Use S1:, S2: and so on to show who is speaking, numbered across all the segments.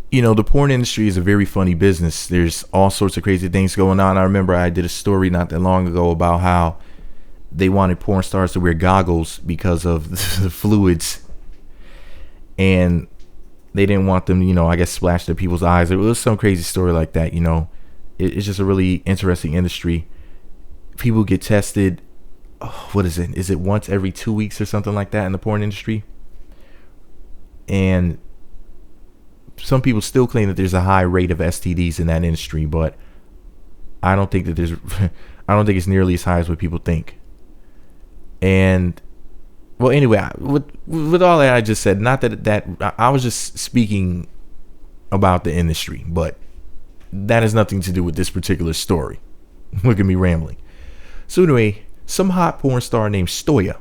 S1: The porn industry is a very funny business. There's all sorts of crazy things going on. I remember I did a story not that long ago about how they wanted porn stars to wear goggles because of the fluids, and they didn't want them, I guess, splashed in people's eyes. It was some crazy story like that. It's just a really interesting industry. People get tested. Oh, what is it? Is it once every 2 weeks or something like that in the porn industry? And some people still claim that there's a high rate of STDs in that industry, but I don't think that there's I don't think it's nearly as high as what people think. And well, anyway, with all that I just said, not that I was just speaking about the industry, but that has nothing to do with this particular story. Look at me rambling. So anyway, some hot porn star named Stoya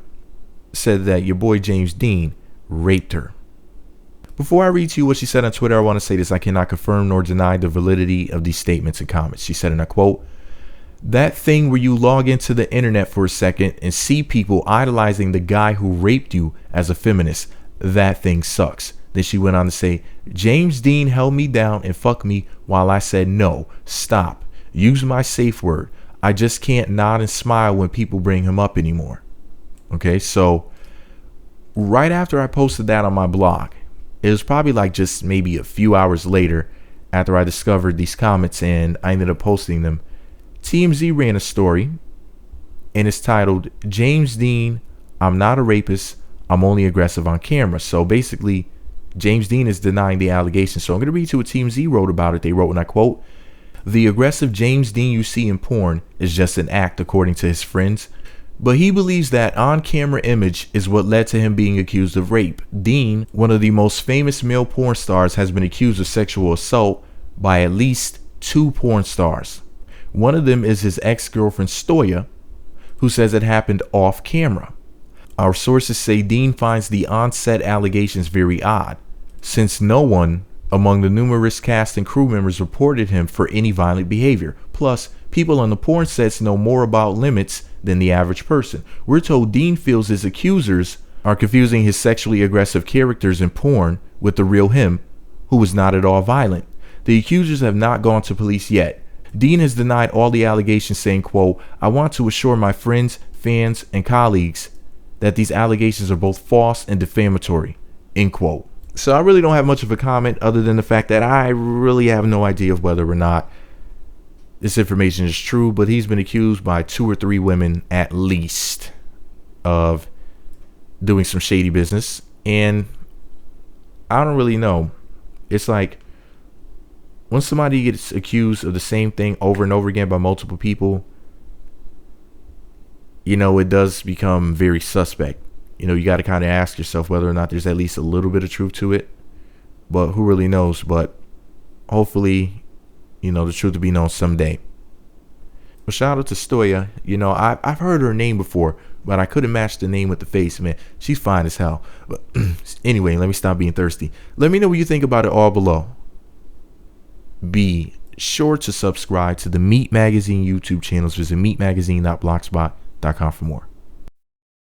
S1: said that your boy James Deen raped her. Before I read to you what she said on Twitter, I want to say this: I cannot confirm nor deny the validity of these statements and comments. She said, and I quote, "That thing where you log into the internet for a second and see people idolizing the guy who raped you as a feminist, that thing sucks." Then she went on to say, "James Deen held me down and fucked me while I said no, stop, use my safe word. I just can't nod and smile when people bring him up anymore." Okay, so right after I posted that on my blog, it was probably like just maybe a few hours later after I discovered these comments and I ended up posting them. TMZ ran a story and it's titled, "James Deen, I'm not a rapist, I'm only aggressive on camera." So basically, James Deen is denying the allegation. So I'm going to read you what TMZ wrote about it. They wrote, and I quote, "The aggressive James Deen you see in porn is just an act, according to his friends. But he believes that on-camera image is what led to him being accused of rape. Deen, one of the most famous male porn stars, has been accused of sexual assault by at least 2 porn stars. One of them is his ex-girlfriend Stoya, who says it happened off camera. Our sources say Deen finds the on-set allegations very odd, since no one among the numerous cast and crew members reported him for any violent behavior. Plus, people on the porn sets know more about limits than the average person. We're told Deen feels his accusers are confusing his sexually aggressive characters in porn with the real him, who was not at all violent. The accusers have not gone to police yet. Deen has denied all the allegations, saying, quote, "I want to assure my friends, fans, and colleagues that these allegations are both false and defamatory," end quote. So I really don't have much of a comment other than the fact that I really have no idea of whether or not this information is true, but he's been accused by 2 or 3 women at least of doing some shady business. And I don't really know. It's like when somebody gets accused of the same thing over and over again by multiple people, it does become very suspect. You got to kind of ask yourself whether or not there's at least a little bit of truth to it. But who really knows? But hopefully, the truth will be known someday. Well, shout out to Stoya. I've heard her name before, but I couldn't match the name with the face, man. She's fine as hell. But anyway, let me stop being thirsty. Let me know what you think about it all below. Be sure to subscribe to the Meat Magazine YouTube channels. Visit meatmagazine.blogspot.com for more.